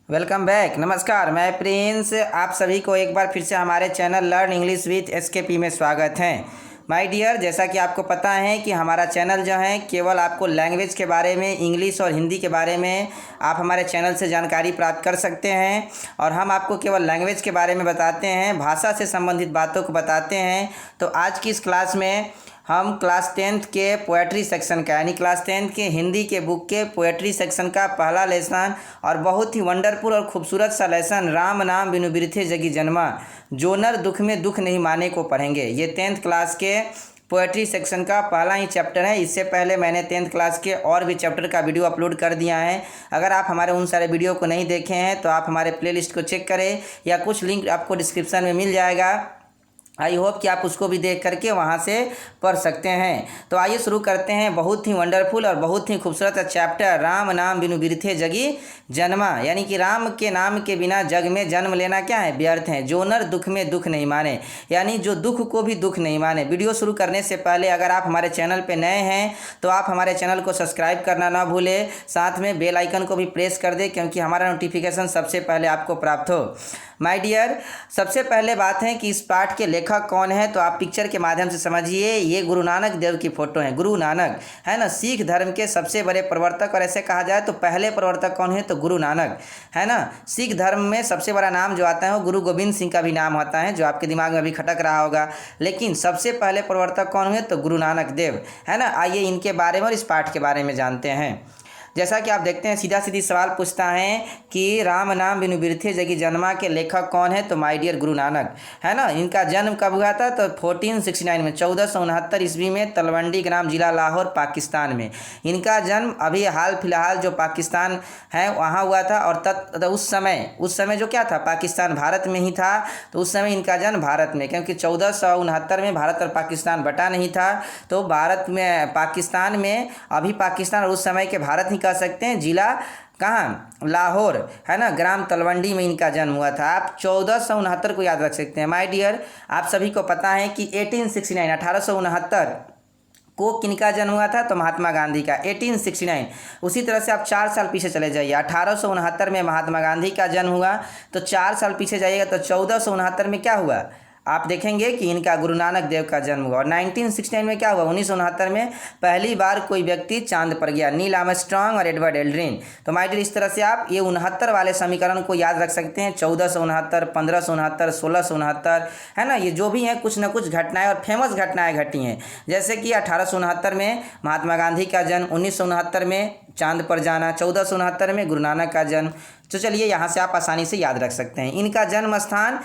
Welcome back. नमस्कार, मैं Prince. आप सभी को एक बार फिर से हमारे channel learn English with SKP में स्वागत है। माय डियर, जैसा कि आपको पता है कि हमारा चैनल जो है केवल आपको लैंग्वेज के बारे में, इंग्लिश और हिंदी के बारे में आप हमारे चैनल से जानकारी प्राप्त कर सकते हैं। और हम आपको केवल लैंग्वेज के बारे में बताते हैं, भाषा से संबंधित बातों को बताते हैं। तो आज की इस क्लास में हम क्लास 10th के पोएट्री सेक्शन का यानी क्लास 10th के हिंदी के बुक के पोएट्री सेक्शन का पहला लेसन और बहुत ही वंडरफुल और खूबसूरत सा लेसन राम नाम बिनु बिरथे जगी जन्मा, जोनर दुख में दुख नहीं माने को पढ़ेंगे। ये 10th क्लास के पोएट्री सेक्शन का पहला ही चैप्टर है। इससे पहले मैंने 10th क्लास के और भी चैप्टर का वीडियो अपलोड कर दिया है। अगर आप हमारे उन सारे वीडियो को नहीं देखे हैं तो आप हमारे प्लेलिस्ट को चेक करें या कुछ लिंक आपको डिस्क्रिप्शन में मिल जाएगा। आई होप कि आप उसको भी देख करके वहाँ से पढ़ सकते हैं। तो आइए शुरू करते हैं बहुत ही वंडरफुल और बहुत ही खूबसूरत चैप्टर राम नाम बिनु बिरथे जगी जन्मा, यानी कि राम के नाम के बिना जग में जन्म लेना क्या है, व्यर्थ है। जोनर दुख में दुख नहीं माने, यानी जो दुख को भी दुख नहीं माने। वीडियो शुरू करने से पहले अगर आप हमारे चैनल पर नए हैं तो आप हमारे चैनल को सब्सक्राइब करना ना भूलें, साथ में बेल आइकन को भी प्रेस कर दें क्योंकि हमारा नोटिफिकेशन सबसे पहले आपको प्राप्त हो। माय डियर, सबसे पहले बात है कि इस पाठ के लेखक कौन है, तो आप पिक्चर के माध्यम से समझिए। ये गुरु नानक देव की फोटो है। गुरु नानक है ना, सिख धर्म के सबसे बड़े प्रवर्तक, और ऐसे कहा जाए तो पहले प्रवर्तक कौन है तो गुरु नानक है ना। सिख धर्म में सबसे बड़ा नाम जो आता है वो गुरु गोविंद सिंह का भी नाम होता है, जो आपके दिमाग में अभी खटक रहा होगा। लेकिन सबसे पहले प्रवर्तक कौन हुए तो गुरु नानक देव है ना। आइए इनके बारे में और इस पाठ के बारे में जानते हैं। जैसा कि आप देखते हैं, सीधा सीधी सवाल पूछता है कि राम नाम बिनु बिरथे जगी जन्मा के लेखक कौन है, तो माय डियर गुरु नानक है ना। इनका जन्म कब हुआ था तो 1469 में, 1469 ईस्वी में, तलवंडी ग्राम, जिला लाहौर, पाकिस्तान में। इनका जन्म अभी हाल फिलहाल जो पाकिस्तान है वहाँ हुआ था। और उस समय जो क्या था, पाकिस्तान भारत में ही था। तो उस समय इनका जन्म भारत में, क्योंकि 1469 में भारत और पाकिस्तान बटा नहीं था। तो भारत में, पाकिस्तान में, अभी पाकिस्तान और उस समय के भारत ही कह सकते हैं। जिला कहाँ, लाहौर है ना, ग्राम तलवंडी में इनका जन्म हुआ था। आप 1469 को याद रख सकते हैं। माय डियर, आप सभी को पता है कि 1869 को किनका जन्म हुआ था तो महात्मा गांधी का, 1869। उसी तरह से आप 4 साल पीछे चले जाइए, 1869 में महात्मा गांधी का जन्म हुआ। तो 4 साल पीछे जाइएगा तो 1469 में क्या हुआ, आप देखेंगे कि इनका गुरु नानक देव का जन्म हुआ। और 1969 में क्या हुआ, 1969 में पहली बार कोई व्यक्ति चांद पर गया, नील आर्मस्ट्रांग और एडवर्ड एल्ड्रिन। तो माय डियर, इस तरह से आप ये 69 वाले समीकरण को याद रख सकते हैं। 1469, 1569, 1669 है ना। ये जो भी हैं कुछ ना कुछ घटनाएं और फेमस घटनाएं घटी हैं। जैसे कि 1869 में महात्मा गांधी का जन्म, 1969 में चांद पर जाना, 1469 में गुरु नानक का जन्म। तो चलिए यहाँ से आप आसानी से याद रख सकते हैं। इनका जन्म स्थान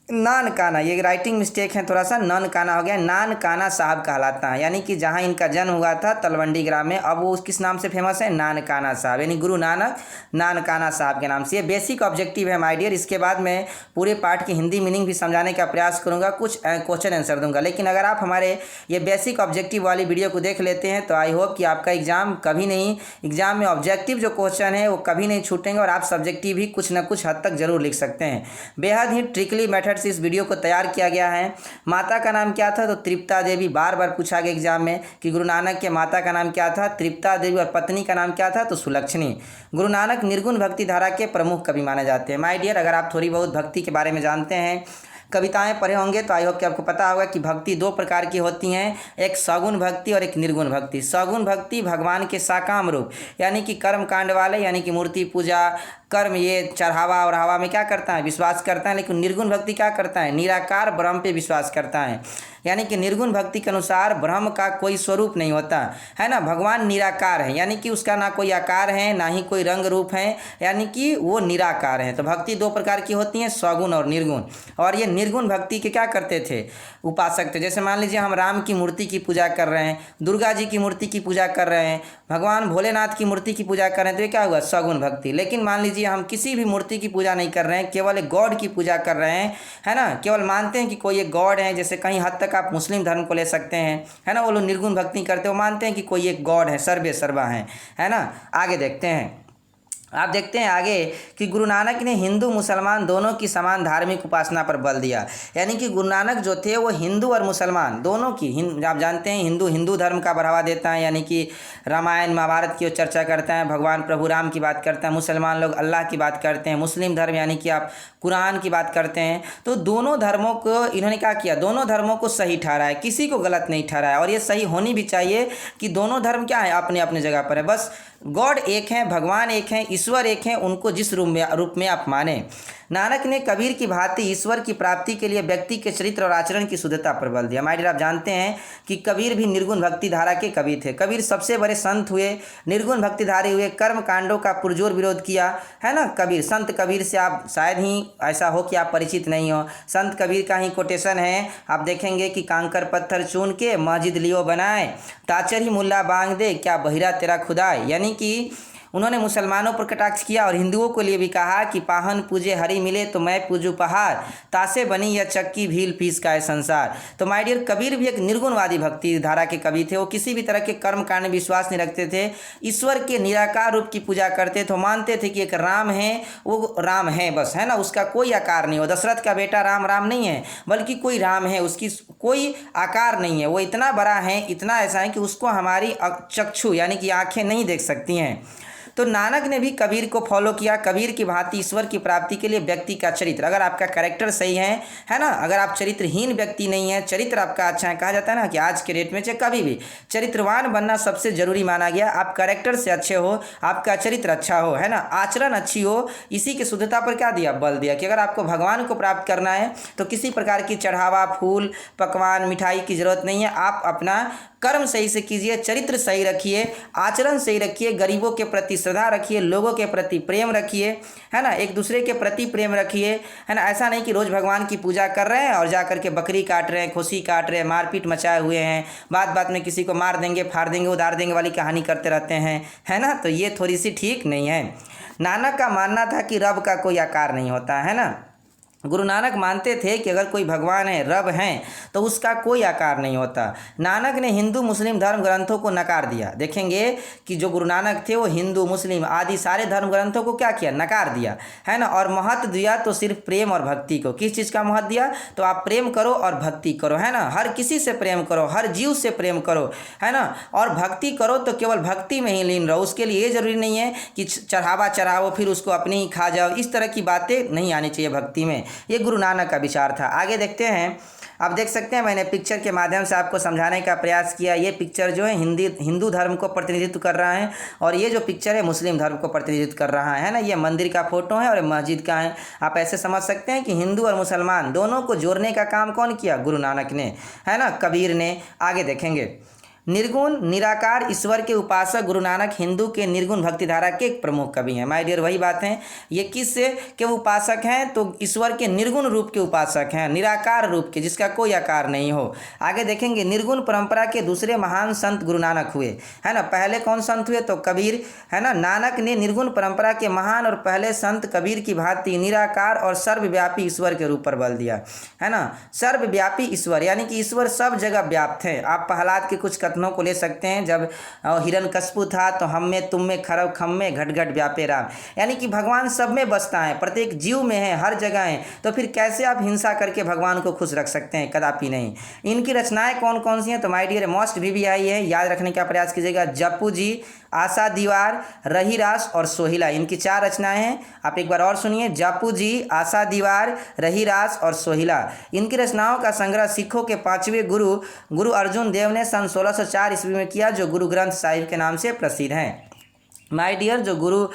नानकाना, ये राइटिंग मिस्टेक है थोड़ा सा, नानकाना हो गया, नानकाना साहब कहलाता है। यानी कि जहाँ इनका जन्म हुआ था तलवंडी ग्राम में, अब वो किस नाम से फेमस है, नानकाना साहब, यानी गुरु नानक नानकाना साहब के नाम से। ये बेसिक ऑब्जेक्टिव है माय डियर। इसके बाद मैं पूरे पाठ की हिंदी मीनिंग भी समझाने का प्रयास करूँगा, कुछ क्वेश्चन आंसर दूंगा। लेकिन अगर आप हमारे ये बेसिक ऑब्जेक्टिव वाली वीडियो को देख लेते हैं तो आई होप कि आपका एग्जाम में ऑब्जेक्टिव जो क्वेश्चन है वो कभी नहीं छूटेंगे और आप सब्जेक्टिव भी कुछ ना कुछ हद तक जरूर लिख सकते हैं। बेहद ही ट्रिकली मेथड से इस वीडियो को तैयार किया गया है। माता का नाम क्या था तो तृप्ता देवी, बार बार पूछा गया एग्जाम में कि गुरु नानक के माता का नाम क्या था, तृप्ता देवी, और पत्नी का नाम क्या था तो सुलक्षणी। गुरु नानक निर्गुण भक्ति धारा के प्रमुख कवि माने जाते हैं। माय डियर, अगर आप थोड़ी बहुत भक्ति के बारे में जानते हैं, कविताएं पढ़े होंगे तो आई होप कि आपको पता होगा कि भक्ति 2 प्रकार की होती हैं, एक सगुण भक्ति और एक निर्गुण भक्ति। सगुण भक्ति भगवान के साकाम रूप, यानी कि कर्म कांड वाले, यानी कि मूर्ति पूजा, कर्म, ये चढ़ावा और हवा में क्या करता है, विश्वास करता है। लेकिन निर्गुण भक्ति क्या करता है, निराकार ब्रह्म पे विश्वास करता है। यानी कि निर्गुण भक्ति के अनुसार ब्रह्म का कोई स्वरूप नहीं होता है ना। भगवान निराकार है, यानी कि उसका ना कोई आकार है ना ही कोई रंग रूप है, यानी कि वो निराकार है। तो भक्ति 2 प्रकार की होती हैं, सगुण और निर्गुण। और ये निर्गुण भक्ति के क्या करते थे, उपासक थे। जैसे मान लीजिए हम राम की मूर्ति की पूजा कर रहे हैं, दुर्गा जी की मूर्ति की पूजा कर रहे हैं, भगवान भोलेनाथ की मूर्ति की पूजा कर रहे हैं, तो ये क्या हुआ, सगुण भक्ति। लेकिन मान लीजिए हम किसी भी मूर्ति की पूजा नहीं कर रहे हैं, केवल एक गॉड की पूजा कर रहे हैं, है ना, केवल मानते हैं कि कोई एक गॉड है। जैसे कहीं हद तक आप मुस्लिम धर्म को ले सकते हैं, है ना, वो लोग निर्गुण भक्ति करते हैं, वो मानते हैं कि कोई एक गॉड है, सर्वे सर्वा है ना। आगे देखते हैं। आप देखते हैं आगे कि गुरु नानक ने हिंदू मुसलमान दोनों की समान धार्मिक उपासना पर बल दिया। यानी कि गुरु नानक जो थे वो हिंदू और मुसलमान दोनों की आप जानते हैं हिंदू धर्म का बढ़ावा देता है, यानी कि रामायण महाभारत की चर्चा करता है, भगवान प्रभु राम की बात करता है, मुसलमान लोग अल्लाह की बात करते हैं, मुस्लिम धर्म यानी कि आप कुरान की बात करते हैं। तो दोनों धर्मों को इन्होंने क्या किया, दोनों धर्मों को सही ठहराया, किसी को गलत नहीं ठहराया। और ये सही होनी भी चाहिए कि दोनों धर्म क्या है, अपने अपने जगह पर है। बस गॉड एक हैं, भगवान एक हैं, ईश्वर एक हैं, उनको जिस रूप में आप माने। नानक ने कबीर की भांति ईश्वर की प्राप्ति के लिए व्यक्ति के चरित्र और आचरण की शुद्धता पर बल दिया। हमारे आप जानते हैं कि कबीर भी निर्गुण भक्ति धारा के कवि थे। कबीर सबसे बड़े संत हुए, निर्गुण भक्तिधारी हुए, कर्म कांडों का पुरजोर विरोध किया, है ना। कबीर, संत कबीर से आप शायद ही ऐसा हो कि आप परिचित नहीं हो। संत कबीर का ही कोटेशन है, आप देखेंगे कि कांकर पत्थर चून के मस्जिद लियो बनाए, ताचर ही मुल्ला बांग दे, क्या बहिरा तेरा खुदाए। यानी कि उन्होंने मुसलमानों पर कटाक्ष किया और हिंदुओं के लिए भी कहा कि पाहन पूजे हरि मिले तो मैं पूजू पहाड़, तासे बनी यह चक्की भील पीस का है संसार। तो माय डियर, कबीर भी एक निर्गुणवादी भक्ति धारा के कवि थे। वो किसी भी तरह के कर्म कांड में विश्वास नहीं रखते थे, ईश्वर के निराकार रूप की पूजा करते थे। मानते थे कि एक राम है, वो राम है बस, है ना, उसका कोई आकार नहीं हो। दशरथ का बेटा राम राम नहीं है, बल्कि कोई राम है, उसकी कोई आकार नहीं है, वो इतना बड़ा है, इतना ऐसा है कि उसको हमारी चक्षु यानी कि आंखें नहीं देख सकती हैं। तो नानक ने भी कबीर को फॉलो किया। कबीर की भांति ईश्वर की प्राप्ति के लिए व्यक्ति का चरित्र, अगर आपका कैरेक्टर सही है ना, अगर आप चरित्रहीन व्यक्ति नहीं है, चरित्र आपका अच्छा है, कहा जाता है ना कि आज के डेट में चाहे कभी भी चरित्रवान बनना सबसे जरूरी माना गया। आप कैरेक्टर से अच्छे हो, आपका चरित्र अच्छा हो, है ना, आचरण अच्छी हो, इसी की शुद्धता पर क्या दिया, बल दिया कि अगर आपको भगवान को प्राप्त करना है तो किसी प्रकार की चढ़ावा, फूल, पकवान, मिठाई की जरूरत नहीं है। आप अपना कर्म सही से कीजिए, चरित्र सही रखिए, आचरण सही रखिए, गरीबों के प्रति श्रद्धा रखिए, लोगों के प्रति प्रेम रखिए, है ना, एक दूसरे के प्रति प्रेम रखिए, है ना। ऐसा नहीं कि रोज़ भगवान की पूजा कर रहे हैं और जा करके बकरी काट रहे हैं, खुशी काट रहे हैं, मारपीट मचाए हुए हैं, बात बात में किसी को मार देंगे, फाड़ देंगे, उधार देंगे वाली कहानी करते रहते हैं, है ना। तो ये थोड़ी सी ठीक नहीं है। नानक का मानना था कि रब का कोई आकार नहीं होता, है ना। गुरु नानक मानते थे कि अगर कोई भगवान है, रब हैं, तो उसका कोई आकार नहीं होता। नानक ने हिंदू मुस्लिम धर्म ग्रंथों को नकार दिया। देखेंगे कि जो गुरु नानक थे वो हिंदू मुस्लिम आदि सारे धर्म ग्रंथों को क्या किया, नकार दिया, है ना। और महत्व दिया तो सिर्फ प्रेम और भक्ति को। किस चीज़ का महत्व दिया, तो आप प्रेम करो और भक्ति करो, है ना, हर किसी से प्रेम करो, हर जीव से प्रेम करो, है ना, और भक्ति करो तो केवल भक्ति में ही लीन रहो। उसके लिए ये जरूरी नहीं है कि चढ़ावा चढ़ाओ फिर उसको अपनी ही खा जाओ, इस तरह की बातें नहीं आनी चाहिए भक्ति में। ये गुरु नानक का विचार था। आगे देखते हैं, आप देख सकते हैं मैंने पिक्चर के माध्यम से आपको समझाने का प्रयास किया। ये पिक्चर जो है हिंदू धर्म को प्रतिनिधित्व कर रहा है और ये जो पिक्चर है मुस्लिम धर्म को प्रतिनिधित्व कर रहा है ना। ये मंदिर का फोटो है और मस्जिद का है। आप ऐसे समझ सकते हैं कि हिंदू और मुसलमान दोनों को जोड़ने का काम कौन किया, गुरु नानक ने, है ना, कबीर ने। आगे देखेंगे, निर्गुण निराकार ईश्वर के उपासक गुरु नानक हिंदू के निर्गुण भक्ति धारा के एक प्रमुख कवि हैं। माय डियर, वही बात है, ये किस के उपासक हैं, तो ईश्वर के निर्गुण रूप के उपासक हैं, निराकार रूप के, जिसका कोई आकार नहीं हो। आगे देखेंगे, निर्गुण परंपरा के दूसरे महान संत गुरु नानक हुए, है ना। पहले कौन संत हुए, तो कबीर, है ना। नानक ने निर्गुण परंपरा के महान और पहले संत कबीर की भांति निराकार और सर्वव्यापी ईश्वर के रूप पर बल दिया, है ना। सर्वव्यापी ईश्वर यानी कि ईश्वर सब जगह व्याप्त है। आप प्रहलाद के कुछ कथनों को ले सकते हैं, जब हिरण्यकश्यप था तो हम में तुम में खरब खम में घट घट व्यापे राम, यानी कि भगवान सब में बसता है, प्रत्येक जीव में है, हर जगह है। तो फिर कैसे आप हिंसा करके भगवान को खुश रख सकते हैं, कदापि नहीं। इनकी रचनाएं कौन कौन सी हैं, तो माय डियर मोस्ट VVI है, याद रखने का प्रयास कीजिएगा। जप्पू जी, आशा दीवार, रहीरास और सोहिला, इनकी 4 रचनाएं हैं। आप एक बार और सुनिए, जप्पू जी, आशा दीवार, रहीरास और सोहिला। इनकी रचनाओं का संग्रह सिखों के 5वें गुरु अर्जुन देव ने सन 1604 ईस्वी में किया, जो गुरु ग्रंथ साहिब के नाम से प्रसिद्ध हैं। माय डियर, जो गुरु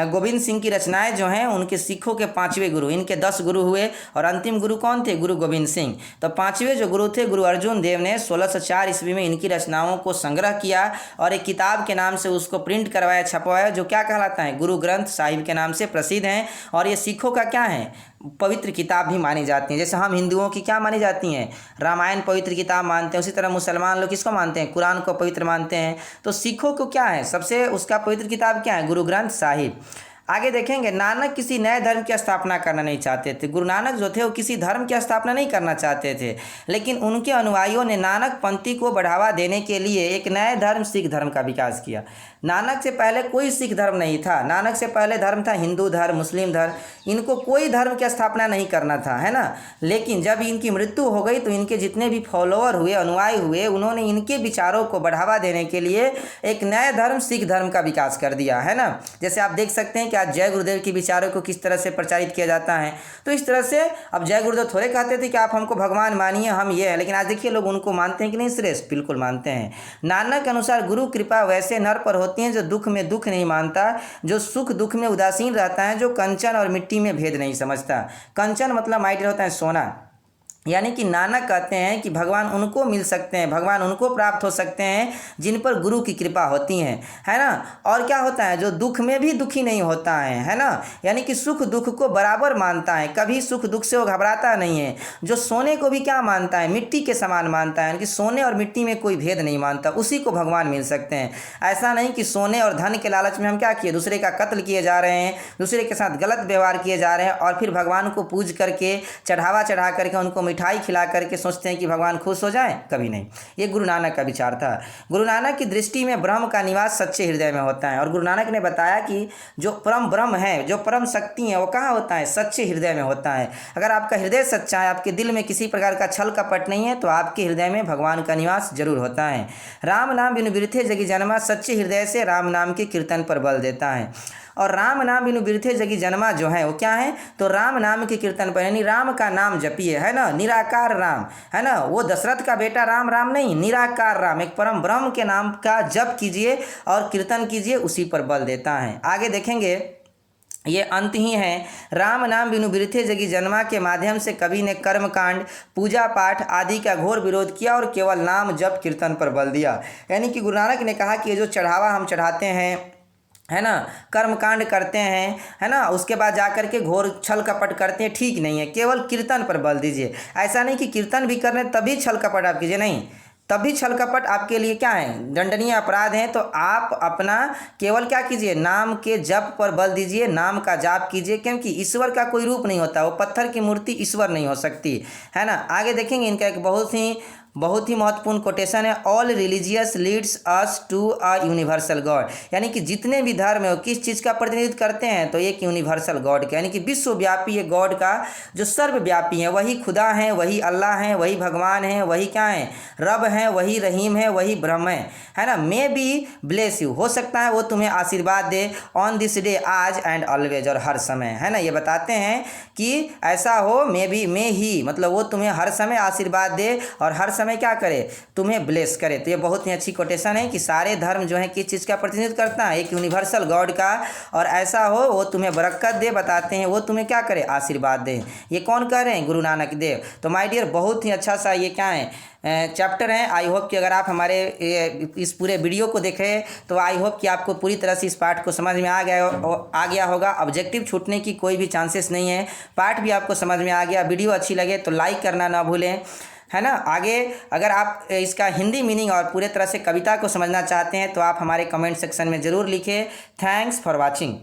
गोविंद सिंह की रचनाएं जो हैं उनके सिखों के 5वें गुरु, इनके 10 गुरु हुए और अंतिम गुरु कौन थे, गुरु गोविंद सिंह। तो 5वें जो गुरु थे गुरु अर्जुन देव ने 1604 ईस्वी में इनकी रचनाओं को संग्रह किया और एक किताब के नाम से उसको प्रिंट करवाया, छपवाया, जो क्या कहलाता है, गुरु ग्रंथ साहिब के नाम से प्रसिद्ध हैं। और ये सिखों का क्या है, पवित्र किताब भी मानी जाती हैं। जैसे हम हिंदुओं की क्या मानी जाती हैं, रामायण पवित्र किताब मानते हैं, उसी तरह मुसलमान लोग किसको मानते हैं, कुरान को पवित्र मानते हैं। तो सिखों को क्या है, सबसे उसका पवित्र किताब क्या है, गुरु ग्रंथ साहिब। आगे देखेंगे नानक किसी नए धर्म की स्थापना करना नहीं चाहते थे। गुरु नानक जो थे वो किसी धर्म की स्थापना नहीं करना चाहते थे, लेकिन उनके अनुयायियों ने नानक पंथी को बढ़ावा देने के लिए एक नए धर्म सिख धर्म का विकास किया। नानक से पहले कोई सिख धर्म नहीं था, नानक से पहले धर्म था हिंदू धर्म, मुस्लिम धर्म, इनको कोई धर्म की स्थापना नहीं करना था, है ना। लेकिन जब इनकी मृत्यु हो गई तो इनके जितने भी फॉलोअर हुए, अनुयायी हुए, उन्होंने इनके विचारों को बढ़ावा देने के लिए एक नया धर्म सिख धर्म का विकास कर दिया, है ना। जैसे आप देख सकते हैं कि आज जय गुरुदेव के विचारों को किस तरह से प्रचारित किया जाता है। तो इस तरह से अब जय गुरुदेव थोड़े कहते थे कि आप हमको भगवान मानिए, हम ये हैं, लेकिन आज देखिए लोग उनको मानते हैं कि नहीं, श्रेष्ठ बिल्कुल मानते हैं। नानक के अनुसार गुरु कृपा वैसे नर पर होती है जो दुख में दुख नहीं मानता, जो सुख दुख में उदासीन रहता है, जो कंचन और मिट्टी में भेद नहीं समझता। कंचन मतलब माइट होता है सोना, यानी कि नानक कहते हैं कि भगवान उनको मिल सकते हैं, भगवान उनको प्राप्त हो सकते हैं जिन पर गुरु की कृपा होती है ना। और क्या होता है, जो दुख में भी दुखी नहीं होता है ना, यानी कि सुख दुख को बराबर मानता है, कभी सुख दुख से वो घबराता नहीं है। जो सोने को भी क्या मानता है, मिट्टी के समान मानता है, यानी कि सोने और मिट्टी में कोई भेद नहीं मानता, उसी को भगवान मिल सकते हैं। ऐसा नहीं कि सोने और धन के लालच में हम क्या किए, दूसरे का कत्ल किए जा रहे हैं, दूसरे के साथ गलत व्यवहार किए जा रहे हैं, और फिर भगवान को पूज करके चढ़ावा चढ़ा करके उनको मिठाई खिला करके सोचते हैं कि भगवान खुश हो जाएं, कभी नहीं। ये गुरु नानक का विचार था। गुरु नानक की दृष्टि में ब्रह्म का निवास सच्चे हृदय में होता है, और गुरु नानक ने बताया कि जो परम ब्रह्म है, जो परम शक्ति है, वो कहाँ होता है, सच्चे हृदय में होता है। अगर आपका हृदय सच्चा है, आपके दिल में किसी प्रकार का छल कपट नहीं है, तो आपके हृदय में भगवान का निवास जरूर होता है। राम नाम बिनु बिरथे जगी जन्मा, सच्चे हृदय से राम नाम के कीर्तन पर बल देता है। और राम नाम बिनु बिरथे जगी जन्मा जो है वो क्या है, तो राम नाम के कीर्तन पर, यानी राम का नाम जपिए, है ना, निराकार राम, है ना, वो दशरथ का बेटा राम राम नहीं, निराकार राम, एक परम ब्रह्म के नाम का जप कीजिए और कीर्तन कीजिए, उसी पर बल देता है। आगे देखेंगे, ये अंत ही है। राम नाम बिनु बिरथे जगी जन्मा के माध्यम से कवि ने कर्म कांड, पूजा पाठ आदि का घोर विरोध किया और केवल नाम जप कीर्तन पर बल दिया। यानी कि गुरु नानक ने कहा कि ये जो चढ़ावा हम चढ़ाते हैं, है ना, कर्म कांड करते हैं, है ना, उसके बाद जाकर के घोर छल कपट करते हैं, ठीक नहीं है, केवल कीर्तन पर बल दीजिए। ऐसा नहीं कि कीर्तन भी करने तभी छल कपट आप कीजिए, नहीं, तभी छल कपट आपके लिए क्या है, दंडनीय अपराध है। तो आप अपना केवल क्या कीजिए, नाम के जप पर बल दीजिए, नाम का जाप कीजिए, क्योंकि ईश्वर का कोई रूप नहीं होता, वो पत्थर की मूर्ति ईश्वर नहीं हो सकती, है ना। आगे देखेंगे इनका एक बहुत ही महत्वपूर्ण कोटेशन है, all religious leads us to a universal God, यानी कि जितने भी धर्म है वो किस चीज़ का प्रतिनिधित्व करते हैं, तो एक यूनिवर्सल गॉड का, यानी कि विश्वव्यापी ये गॉड का जो सर्वव्यापी है, वही खुदा है, वही अल्लाह है, वही भगवान है, वही क्या है, रब है, वही रहीम है, वही ब्रह्म है ना। मे बी ब्लेस यू, हो सकता है वो तुम्हें आशीर्वाद दे ऑन दिस डे, आज एंड ऑलवेज, और हर समय, है ना। ये बताते हैं कि ऐसा हो, मे बी, मे ही, मतलब वो तुम्हें हर समय आशीर्वाद दे और हर समय क्या करे, तुम्हें ब्लेस करे। तो ये बहुत ही अच्छी कोटेशन है कि सारे धर्म जो है किस चीज़ का प्रतिनिधित्व करता है, एक यूनिवर्सल गॉड का, और ऐसा हो वो तुम्हें बरकत दे, बताते हैं वो तुम्हें क्या करे, आशीर्वाद दे। ये कौन कह रहे हैं, गुरु नानक देव। तो माय डियर, बहुत ही अच्छा सा ये क्या है, चैप्टर है। आई होप कि अगर आप हमारे इस पूरे वीडियो को देखें तो आई होप कि आपको पूरी तरह से इस पाठ को समझ में आ गया होगा। ऑब्जेक्टिव छूटने की कोई भी चांसेस नहीं है, पाठ भी आपको समझ में आ गया। वीडियो अच्छी लगे तो लाइक करना ना भूलें, है ना। आगे अगर आप इसका हिंदी मीनिंग और पूरे तरह से कविता को समझना चाहते हैं तो आप हमारे कमेंट सेक्शन में ज़रूर लिखें। Thanks for watching.